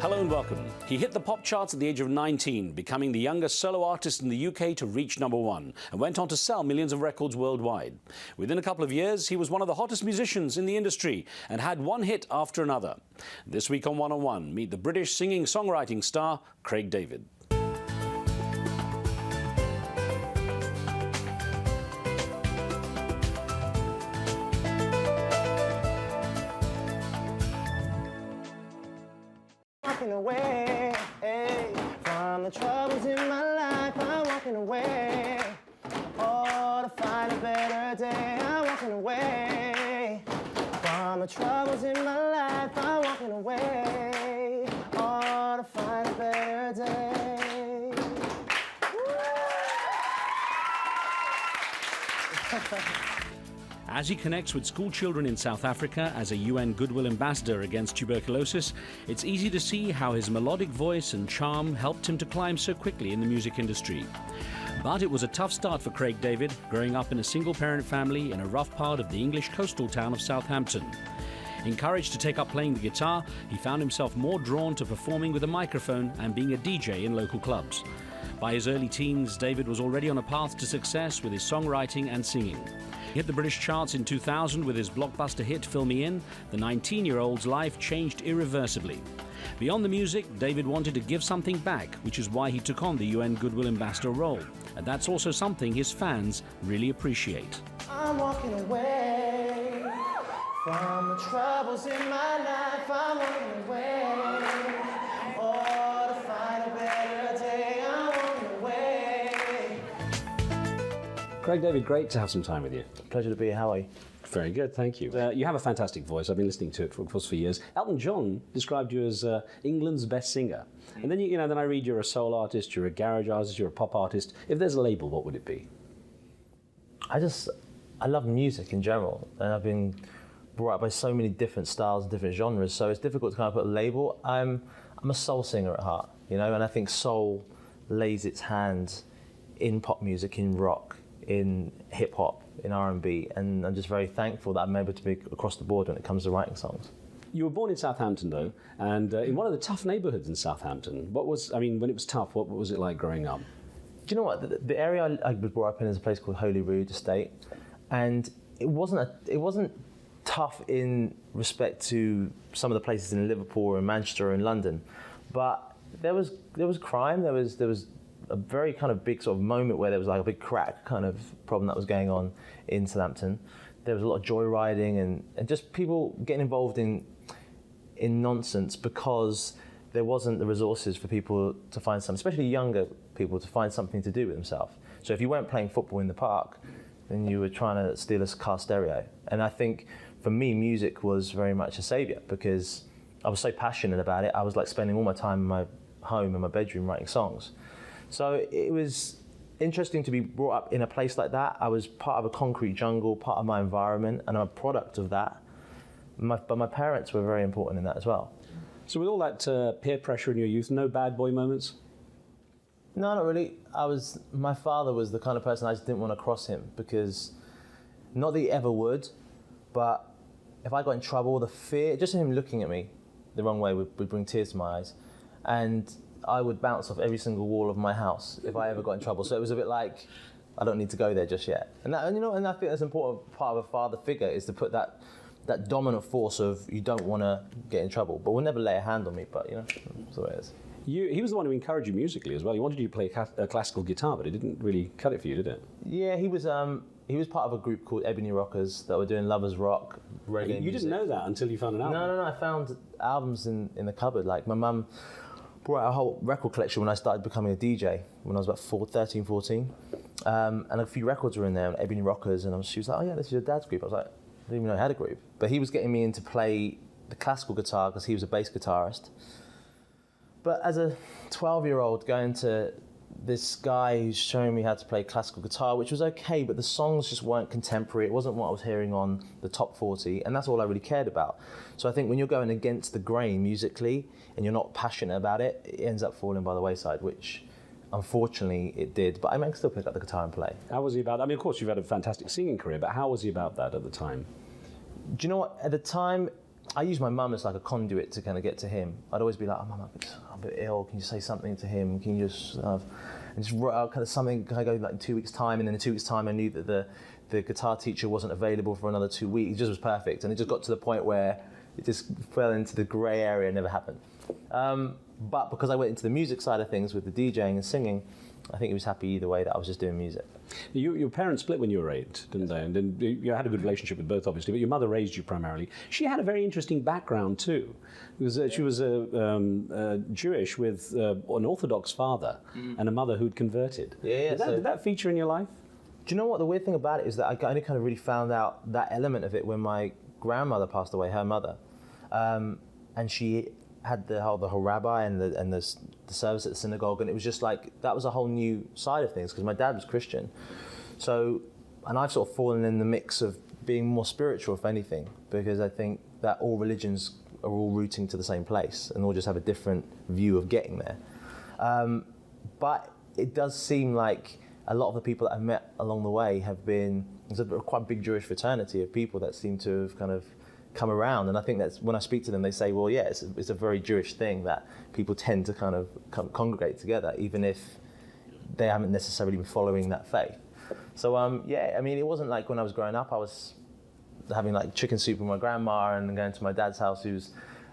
Hello and welcome. He hit the pop charts at the age of 19, becoming the youngest solo artist in the UK to reach #1, and went on to sell millions of records worldwide. Within a couple of years, he was one of the hottest musicians in the industry and had one hit after another. This week on 101, meet the British singing-songwriting star, Craig David. Walking away from the troubles in my life. I'm walking away, oh, to find a better day. I'm walking away from the troubles in my life. I'm walking away, oh, to find a better day. As he connects with school children in South Africa as a UN Goodwill Ambassador against tuberculosis, it's easy to see how his melodic voice and charm helped him to climb so quickly in the music industry. But it was a tough start for Craig David, growing up in a single-parent family in a rough part of the English coastal town of Southampton. Encouraged to take up playing the guitar, he found himself more drawn to performing with a microphone and being a DJ in local clubs. By his early teens, David was already on a path to success with his songwriting and singing. He hit the British charts in 2000 with his blockbuster hit Fill Me In. The 19-year-old's life changed irreversibly. Beyond the music, David wanted to give something back, which is why he took on the UN Goodwill Ambassador role. And that's also something his fans really appreciate. I'm walking away from the troubles in my life. I'm walking away, oh, to find a better day. I'm walking away. Craig David, great to have some time with you. Pleasure to be here. How are you? Very good, thank you. You have a fantastic voice. I've been listening to it for years. Elton John described you as England's best singer. And then, then I read you're a soul artist, you're a garage artist, you're a pop artist. If there's a label, what would it be? I love music in general, and I've been brought up by so many different styles and different genres, so it's difficult to kind of put a label. I'm a soul singer at heart, and I think soul lays its hands in pop music, in rock, in hip hop, in R&B, and I'm just very thankful that I'm able to be across the board when it comes to writing songs. You were born in Southampton, though, and in one of the tough neighbourhoods in Southampton. When it was tough, what was it like growing up? Do you know what? The area I was brought up in is a place called Holyrood Estate, and it wasn't tough in respect to some of the places in Liverpool or in Manchester or in London, but there was crime. There was a very kind of big sort of moment where there was like a big crack kind of problem that was going on in Southampton. There was a lot of joyriding and just people getting involved in nonsense because there wasn't the resources for people to find something, especially younger people, to find something to do with themselves. So if you weren't playing football in the park, then you were trying to steal a car stereo. And I think for me, music was very much a saviour because I was so passionate about it. I was like spending all my time in my home, in my bedroom, writing songs. So it was interesting to be brought up in a place like that. I was part of a concrete jungle, part of my environment, and I'm a product of that. But my parents were very important in that as well. So with all that peer pressure in your youth, no bad boy moments? No, not really. My father was the kind of person I just didn't want to cross him because, not that he ever would, but if I got in trouble, the fear, just him looking at me the wrong way would bring tears to my eyes. And I would bounce off every single wall of my house if I ever got in trouble. So it was a bit like, I don't need to go there just yet. And I think that's an important part of a father figure is to put that dominant force of you don't want to get in trouble, but will never lay a hand on me. But that's the way it is. He was the one who encouraged you musically as well. He wanted you to play classical guitar, but it didn't really cut it for you, did it? Yeah, he was part of a group called Ebony Rockers that were doing lovers rock, reggae music. You didn't know that until you found an album? No. I found albums in the cupboard. Like my mum brought out a whole record collection when I started becoming a DJ when I was about 13, 14. And a few records were in there, Ebony Rockers, and she was like, oh yeah, this is your dad's group. I was like, I didn't even know I had a group. But he was getting me into play the classical guitar because he was a bass guitarist. But as a 12-year-old going to this guy who's showing me how to play classical guitar, which was okay, but the songs just weren't contemporary. It wasn't what I was hearing on the top 40, and that's all I really cared about. So I think when you're going against the grain musically and you're not passionate about it, it ends up falling by the wayside, which unfortunately it did. But I can still pick up the guitar and play. How was he about that? I mean, of course, you've had a fantastic singing career, but how was he about that at the time? Do you know what? At the time, I use my mum as like a conduit to kind of get to him. I'd always be like, oh, Mum, I'm a bit ill. Can you say something to him? Can you just and just write out kind of something? Can I go like in 2 weeks' time? And then in 2 weeks' time, I knew that the guitar teacher wasn't available for another 2 weeks. It just was perfect, and it just got to the point where it just fell into the grey area and never happened. But because I went into the music side of things with the DJing and singing, I think he was happy either way that I was just doing music. Your parents split when you were 8, didn't they? And then you had a good relationship with both, obviously, but your mother raised you primarily. She had a very interesting background too. She was Jewish with an Orthodox father and a mother who'd converted. Yeah. Did that feature in your life? Do you know what the weird thing about it is that I only kind of really found out that element of it when my grandmother passed away, her mother, and she had the whole rabbi and the service at the synagogue, and it was just like that was a whole new side of things because my dad was Christian, so and I've sort of fallen in the mix of being more spiritual if anything, because I think that all religions are all rooting to the same place and all just have a different view of getting there. But it does seem like a lot of the people that I've met along the way have been, there's a quite big Jewish fraternity of people that seem to have kind of come around, and I think that's when I speak to them, they say, well, yeah, it's a very Jewish thing that people tend to kind of congregate together, even if they haven't necessarily been following that faith. So yeah, I mean, it wasn't like when I was growing up, I was having like chicken soup with my grandma and going to my dad's house,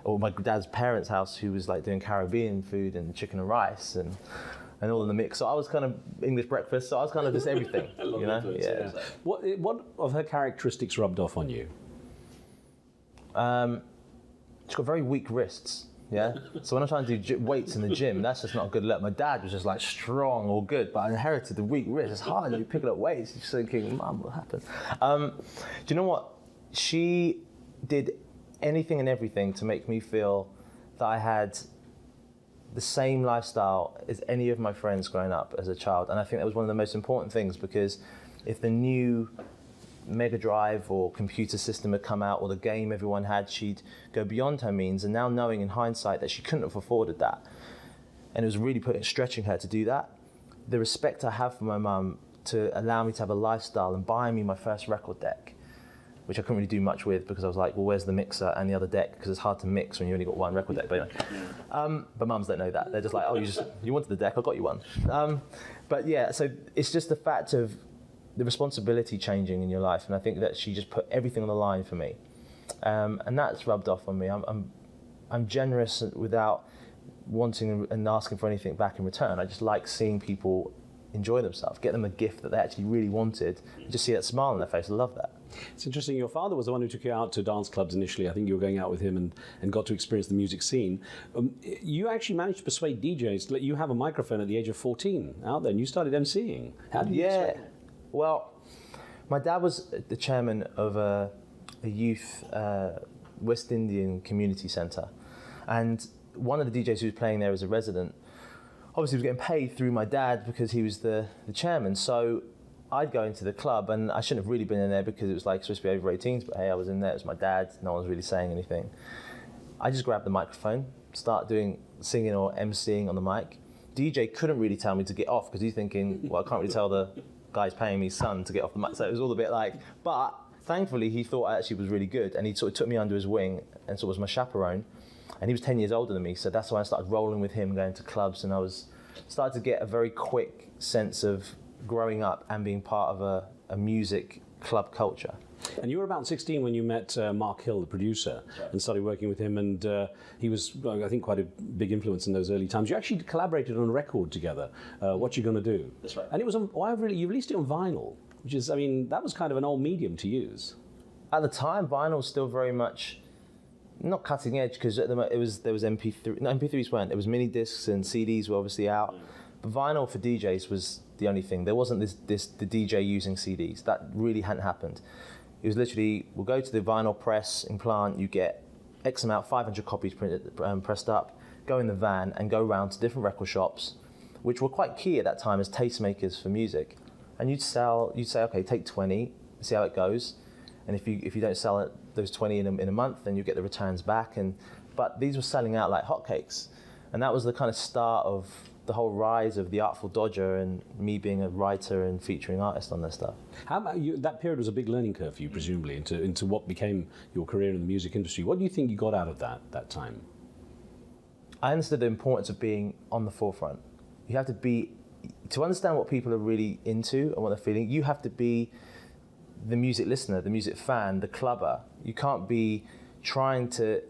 or my dad's parents' house, who was like doing Caribbean food and chicken and rice and all in the mix. So I was kind of English breakfast, so I was kind of just everything, you know? Yeah. What of her characteristics rubbed off on you? She's got very weak wrists, yeah? So when I'm trying to do weights in the gym, that's just not a good look. My dad was just like strong, all good, but I inherited the weak wrists. It's hard, you pick up weights, you're just thinking, Mum, what happened? Do you know what? She did anything and everything to make me feel that I had the same lifestyle as any of my friends growing up as a child. And I think that was one of the most important things, because if the new Mega Drive or computer system had come out, or the game everyone had, she'd go beyond her means. And now knowing in hindsight that she couldn't have afforded that, and it was really stretching her to do that, the respect I have for my mum to allow me to have a lifestyle and buy me my first record deck, which I couldn't really do much with because I was like, well, where's the mixer and the other deck? Because it's hard to mix when you only got one record deck. But anyway, but mums don't know that. They're just like, oh, you wanted the deck, I got you one. But yeah, so it's just the fact of the responsibility changing in your life, and I think that she just put everything on the line for me, and that's rubbed off on me. I'm generous without wanting and asking for anything back in return. I just like seeing people enjoy themselves, get them a gift that they actually really wanted, and just see that smile on their face. I love that. It's interesting, your father was the one who took you out to dance clubs initially. I think you were going out with him and got to experience the music scene. You actually managed to persuade DJs to let you have a microphone at the age of 14 out there, and you started emceeing. How did you persuade him? Well, my dad was the chairman of a youth West Indian community centre, and one of the DJs who was playing there as a resident obviously was getting paid through my dad because he was the chairman. So I'd go into the club, and I shouldn't have really been in there because it was like supposed to be over 18s, but hey, I was in there, it was my dad, no one was really saying anything. I just grabbed the microphone, start singing or emceeing on the mic. DJ couldn't really tell me to get off because he's thinking, well, I can't really tell the guy's paying me son to get off the mic. So it was all a bit like, but thankfully he thought I actually was really good, and he sort of took me under his wing and sort of was my chaperone. And he was 10 years older than me, so that's why I started rolling with him, going to clubs, and I started to get a very quick sense of growing up and being part of a music club culture. And you were about 16 when you met Mark Hill, the producer, and started working with him, and he was, I think, quite a big influence in those early times. You actually collaborated on a record together, What You Gonna Do? That's right. And it was you released it on vinyl, which is, I mean, that was kind of an old medium to use. At the time, vinyl was still very much not cutting edge, because there was MP3. No, MP3s weren't. There was mini discs and CDs were obviously out, but vinyl for DJs was the only thing. There wasn't the DJ using CDs. That really hadn't happened. It was literally, we'll go to the vinyl press in Plant, you get X amount, 500 copies printed, pressed up, go in the van and go around to different record shops, which were quite key at that time as tastemakers for music. And you'd say, okay, take 20, see how it goes. And if you don't sell it, those 20 in a month, then you get the returns back. But these were selling out like hotcakes. And that was the kind of start of the whole rise of the Artful Dodger and me being a writer and featuring artists on their stuff. How about you? That period was a big learning curve for you, presumably, into what became your career in the music industry. What do you think you got out of that time? I understood the importance of being on the forefront. You have to be, to understand what people are really into and what they're feeling, you have to be the music listener, the music fan, the clubber. You can't be trying to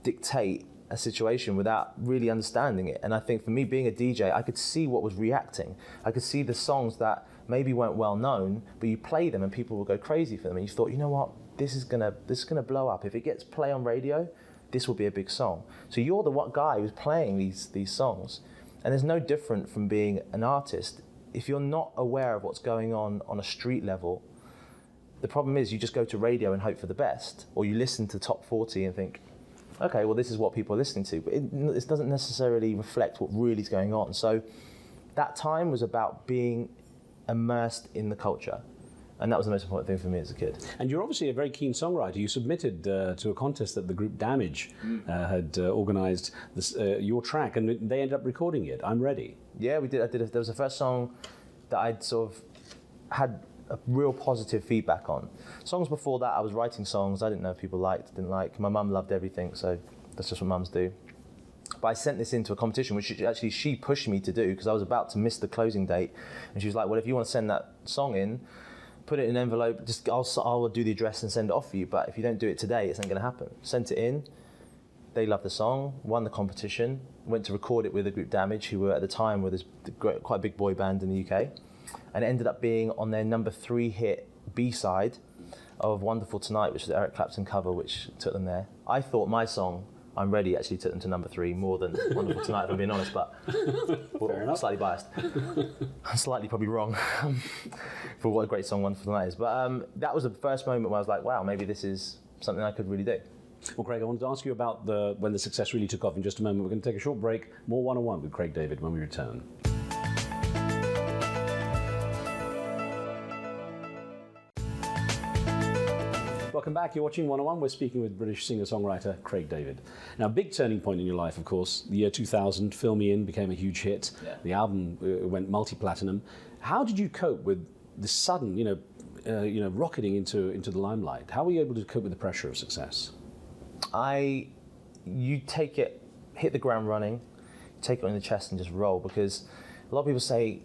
dictate a situation without really understanding it. And I think for me, being a DJ, I could see what was reacting. I could see the songs that maybe weren't well known, but you play them and people will go crazy for them. And you thought, you know what, this is gonna blow up. If it gets play on radio, this will be a big song. So you're the guy who's playing these songs. And there's no different from being an artist. If you're not aware of what's going on a street level, the problem is you just go to radio and hope for the best, or you listen to Top 40 and think, okay, well, this is what people are listening to, but it doesn't necessarily reflect what really is going on. So that time was about being immersed in the culture, and that was the most important thing for me as a kid. And you're obviously a very keen songwriter. You submitted to a contest that the group Damage had organised your track, and they ended up recording it, I'm Ready. Yeah, we did. There was the first song that I'd sort of had a real positive feedback on. Songs before that, I was writing songs I didn't know if people liked, didn't like. My mum loved everything, so that's just what mums do. But I sent this into a competition, which actually she pushed me to do, because I was about to miss the closing date. And she was like, well, if you want to send that song in, put it in an envelope, I'll do the address and send it off for you, but if you don't do it today, it's not going to happen. Sent it in, they loved the song, won the competition, went to record it with the group Damage, who were at the time were this quite a big boy band in the UK. And it ended up being on their #3 hit B-side of Wonderful Tonight, which was the Eric Clapton cover, which took them there. I thought my song, I'm Ready, actually took them to #3 more than Wonderful Tonight, if I'm being honest, but well, slightly biased. I'm slightly probably wrong for what a great song Wonderful Tonight is. But that was the first moment where I was like, wow, maybe this is something I could really do. Well, Craig, I wanted to ask you about when the success really took off in just a moment. We're going to take a short break. More one-on-one with Craig David when we return. Welcome back. You're watching One-on-One. We're speaking with British singer-songwriter Craig David. Now, big turning point in your life, of course, the year 2000, Fill Me In became a huge hit. Yeah. The album went multi-platinum. How did you cope with the sudden, rocketing into the limelight? How were you able to cope with the pressure of success? You take it, hit the ground running, take it on the chest and just roll, because a lot of people say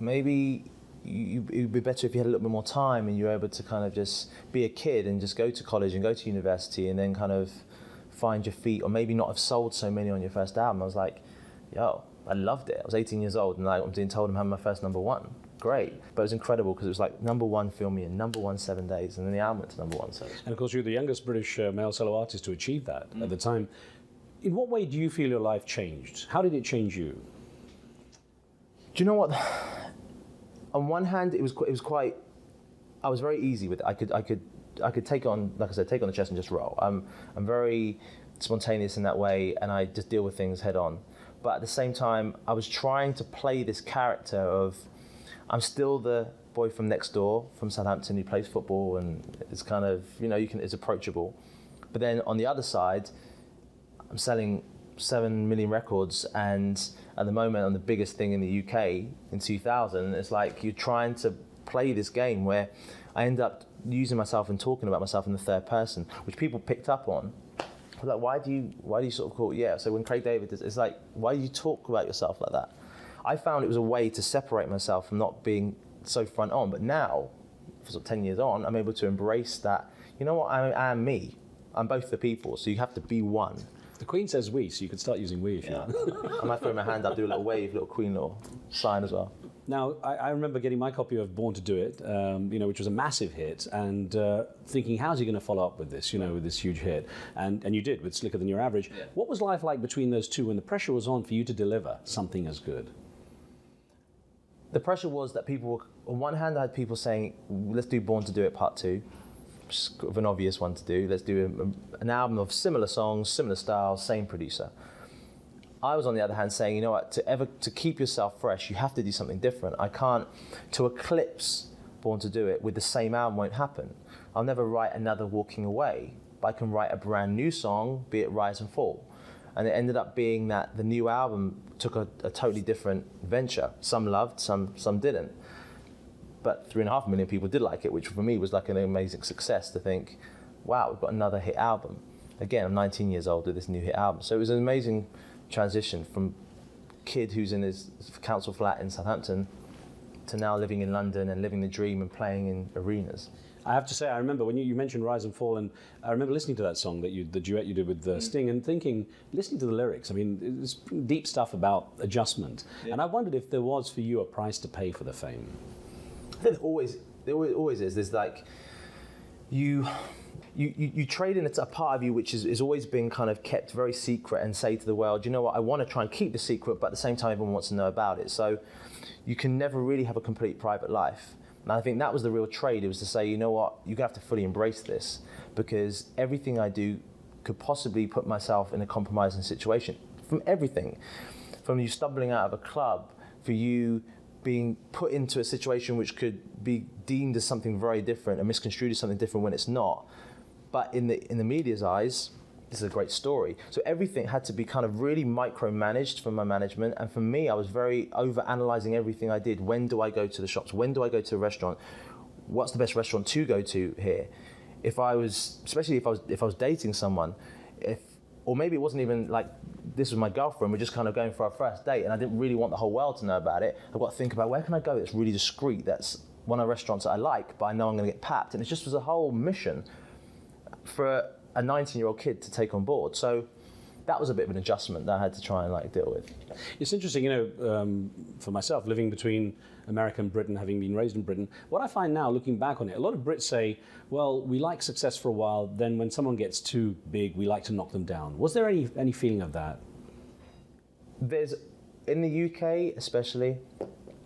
maybe it would be better if you had a little bit more time and you were able to kind of just be a kid and just go to college and go to university and then kind of find your feet, or maybe not have sold so many on your first album. I was like, yo, I loved it. I was 18 years old and I'm being told I'm having my first #1. Great. But it was incredible because it was like #1 Fill Me In, #1 7 Days, and then the album went to #1. So. And of course, you're the youngest British male solo artist to achieve that at the time. In what way do you feel your life changed? How did it change you? Do you know what? On one hand, it was quite. I was very easy with it. I could take on, like I said, take on the chest and just roll. I'm very spontaneous in that way, and I just deal with things head on. But at the same time, I was trying to play this character of, I'm still the boy from next door from Southampton who plays football and is kind of, is approachable. But then on the other side, I'm selling 7 million records, and at the moment I'm the biggest thing in the UK in 2000. It's like you're trying to play this game where I end up using myself and talking about myself in the third person, which people picked up on. I was like, why do you sort of call it? Yeah, so when Craig David does, it's like, why do you talk about yourself like that? I found it was a way to separate myself from not being so front on, but now, for sort of 10 years on, I'm able to embrace that, you know what, I am me. I'm both the people, so you have to be one. The Queen says we, so you could start using we if you want. I might throw my hand up, do a little wave, little Queen little sign as well. Now, I remember getting my copy of Born to Do It, which was a massive hit, and thinking, how's he going to follow up with this, with this huge hit? And you did, with Slicker Than Your Average. Yeah. What was life like between those two when the pressure was on for you to deliver something as good? The pressure was that people, on one hand, I had people saying, let's do Born to Do It Part 2. Sort of an obvious one to do. Let's do an album of similar songs, similar styles, same producer. I was on the other hand saying, you know what, to keep yourself fresh, you have to do something different. To eclipse Born to Do It with the same album won't happen. I'll never write another Walking Away, but I can write a brand new song, be it Rise and Fall. And it ended up being that the new album took a totally different venture. Some loved, some didn't. But 3.5 million people did like it, which for me was like an amazing success to think, wow, we've got another hit album. Again, I'm 19 years old with this new hit album. So it was an amazing transition from kid who's in his council flat in Southampton to now living in London and living the dream and playing in arenas. I have to say, I remember when you mentioned Rise and Fall, and I remember listening to that song, the duet you did with Sting, and thinking, listening to the lyrics, I mean, it's deep stuff about adjustment. Yeah. And I wondered if there was for you a price to pay for the fame. I think there always is. There's like, you trade in a part of you which is always been kind of kept very secret and say to the world, you know what, I want to try and keep the secret, but at the same time everyone wants to know about it. So you can never really have a complete private life. And I think that was the real trade. It was to say, you know what, you're going to have to fully embrace this, because everything I do could possibly put myself in a compromising situation. From everything. From you stumbling out of a club, for you being put into a situation which could be deemed as something very different and misconstrued as something different when it's not. But in the media's eyes, this is a great story. So everything had to be kind of really micromanaged from my management. And for me, I was very over-analyzing everything I did. When do I go to the shops? When do I go to a restaurant? What's the best restaurant to go to here? Especially if I was dating someone, or maybe it wasn't even like this was my girlfriend, we're just kind of going for our first date and I didn't really want the whole world to know about it. I've got to think about where can I go that's really discreet, that's one of the restaurants that I like, but I know I'm going to get papped. And it just was a whole mission for a 19-year-old kid to take on board. So that was a bit of an adjustment that I had to try and like deal with. It's interesting, you know, for myself, living between America and Britain, having been raised in Britain, what I find now, looking back on it, a lot of Brits say, well, we like success for a while, then when someone gets too big, we like to knock them down. Was there any feeling of that? In the UK especially,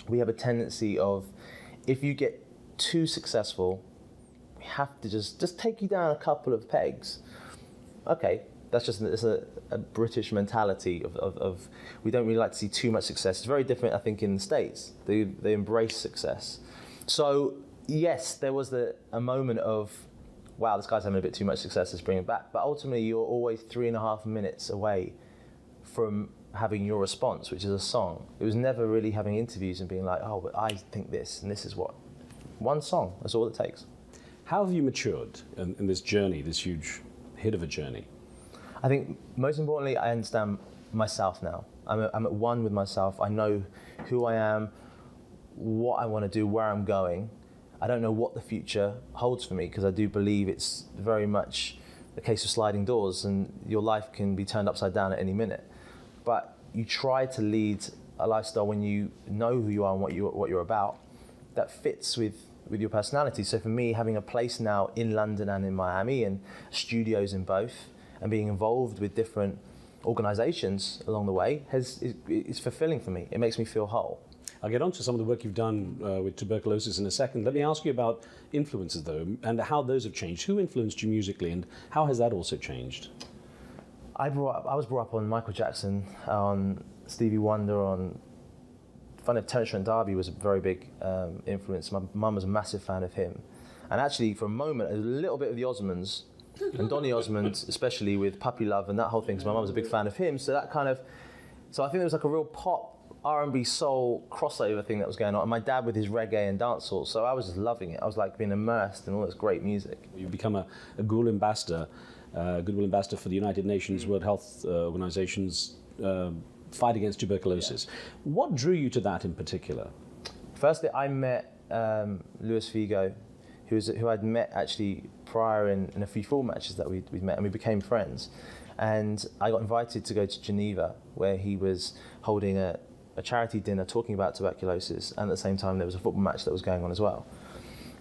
we have a tendency of, if you get too successful, we have to just take you down a couple of pegs. Okay, that's just a British mentality of we don't really like to see too much success. It's very different, I think, in the States. They embrace success. So yes, there was a moment of, wow, this guy's having a bit too much success, let's bring him back. But ultimately, you're always 3.5 minutes away from having your response, which is a song. It was never really having interviews and being like, oh, but I think this, and this is what. One song, that's all it takes. How have you matured in this journey, this huge hit of a journey? I think most importantly, I understand myself now. I'm at one with myself. I know who I am, what I want to do, where I'm going. I don't know what the future holds for me, because I do believe it's very much a case of sliding doors and your life can be turned upside down at any minute. But you try to lead a lifestyle when you know who you are and what you're about that fits with your personality. So for me, having a place now in London and in Miami and studios in both, and being involved with different organizations along the way is fulfilling for me. It makes me feel whole. I'll get on to some of the work you've done with tuberculosis in a second. Let me ask you about influences, though, and how those have changed. Who influenced you musically, and how has that also changed? I was brought up on Michael Jackson, on Stevie Wonder, on Terence Trent D'Arby was a very big influence. My mum was a massive fan of him. And actually, for a moment, a little bit of the Osmonds, and Donny Osmond, especially with Puppy Love and that whole thing, because my mum was a big fan of him. So I think there was like a real pop, R&B, soul crossover thing that was going on. And my dad with his reggae and dancehall. So I was just loving it. I was like being immersed in all this great music. You've become a Goodwill Ambassador for the United Nations World Health Organization's fight against tuberculosis. Yeah. What drew you to that in particular? Firstly, I met Luis Figo, who I'd met actually prior in a few football matches that we'd met, and we became friends. And I got invited to go to Geneva, where he was holding a charity dinner talking about tuberculosis, and at the same time there was a football match that was going on as well.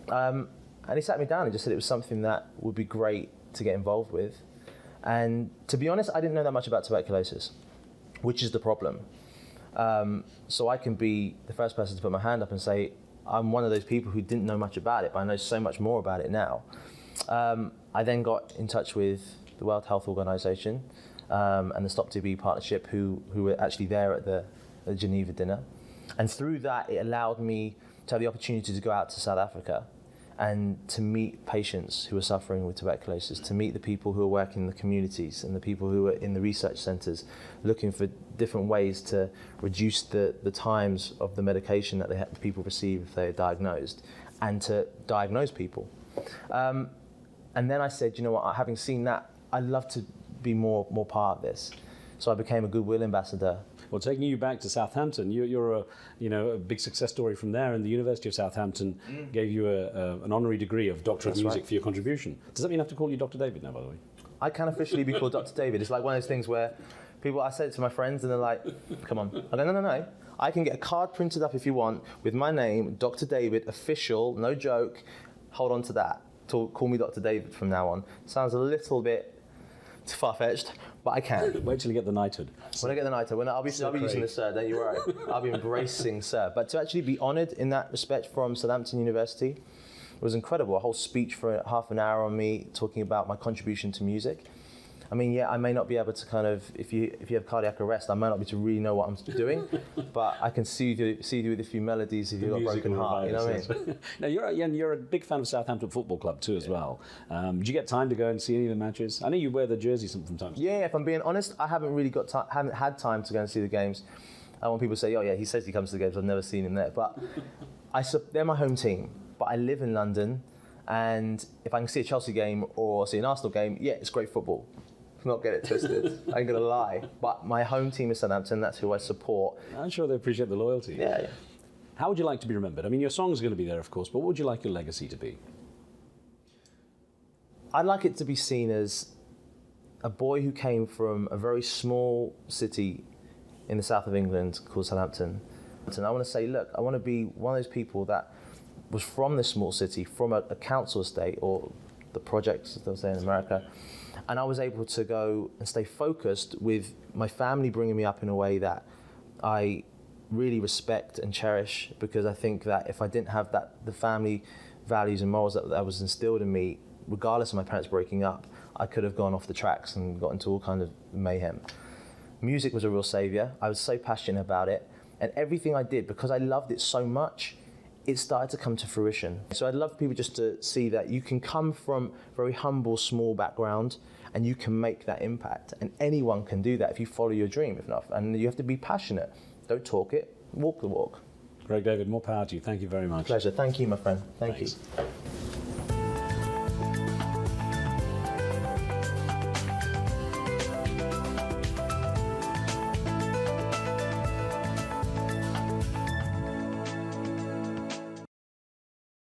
And he sat me down and just said it was something that would be great to get involved with. And to be honest, I didn't know that much about tuberculosis, which is the problem. So I can be the first person to put my hand up and say, I'm one of those people who didn't know much about it, but I know so much more about it now. I then got in touch with the World Health Organization and the Stop TB Partnership, who were actually there at the Geneva dinner. And through that, it allowed me to have the opportunity to go out to South Africa and to meet patients who are suffering with tuberculosis, to meet the people who are working in the communities and the people who are in the research centres looking for different ways to reduce the times of the medication that people receive if they're diagnosed, and to diagnose people. And then I said, you know what, having seen that, I'd love to be more part of this. So I became a Goodwill Ambassador. Well, taking you back to Southampton, you're a big success story from there, and the University of Southampton gave you an honorary degree of Doctor of Music for your contribution. Does that mean I have to call you Dr. David now, by the way? I can officially be called Dr. David. It's like one of those things where I say it to my friends and they're like, come on. I go, no. I can get a card printed up if you want with my name, Dr. David, official, no joke. Hold on to that. Call me Dr. David from now on. Sounds a little bit far-fetched, but I can. Wait till you get the knighthood. When I get the knighthood, I'll be using the sir, don't you worry. I'll be embracing sir. But to actually be honoured in that respect from Southampton University was incredible. A whole speech for half an hour on me talking about my contribution to music. I mean, yeah, I may not be able to kind of, if you have cardiac arrest, I might not be able to really know what I'm doing, but I can soothe you with a few melodies if you've got a broken heart, you know what I mean? Now, you're a big fan of Southampton Football Club too, as well. Did you get time to go and see any of the matches? I know you wear the jersey from time to time. Yeah, if I'm being honest, I haven't really haven't had time to go and see the games. When people say, oh yeah, he says he comes to the games, I've never seen him there. But they're my home team, but I live in London, and if I can see a Chelsea game or see an Arsenal game, yeah, it's great football. Not get it twisted. I ain't gonna lie. But my home team is Southampton. That's who I support. I'm sure they appreciate the loyalty. Yeah. How would you like to be remembered? I mean, your song's going to be there, of course, but what would you like your legacy to be? I'd like it to be seen as a boy who came from a very small city in the south of England called Southampton. And I want to say, look, I want to be one of those people that was from this small city, from a council estate, or the projects, as they'll say in America. And I was able to go and stay focused with my family bringing me up in a way that I really respect and cherish, because I think that if I didn't have the family values and morals that was instilled in me, regardless of my parents breaking up, I could have gone off the tracks and got into all kind of mayhem. Music was a real saviour. I was so passionate about it. And everything I did, because I loved it so much, it started to come to fruition. So I'd love people just to see that you can come from a very humble, small background, and you can make that impact. And anyone can do that if you follow your dream, if not. And you have to be passionate. Don't talk it, walk the walk. Greg David, more power to you. Thank you very much. Pleasure. Thank you, my friend. Thank you.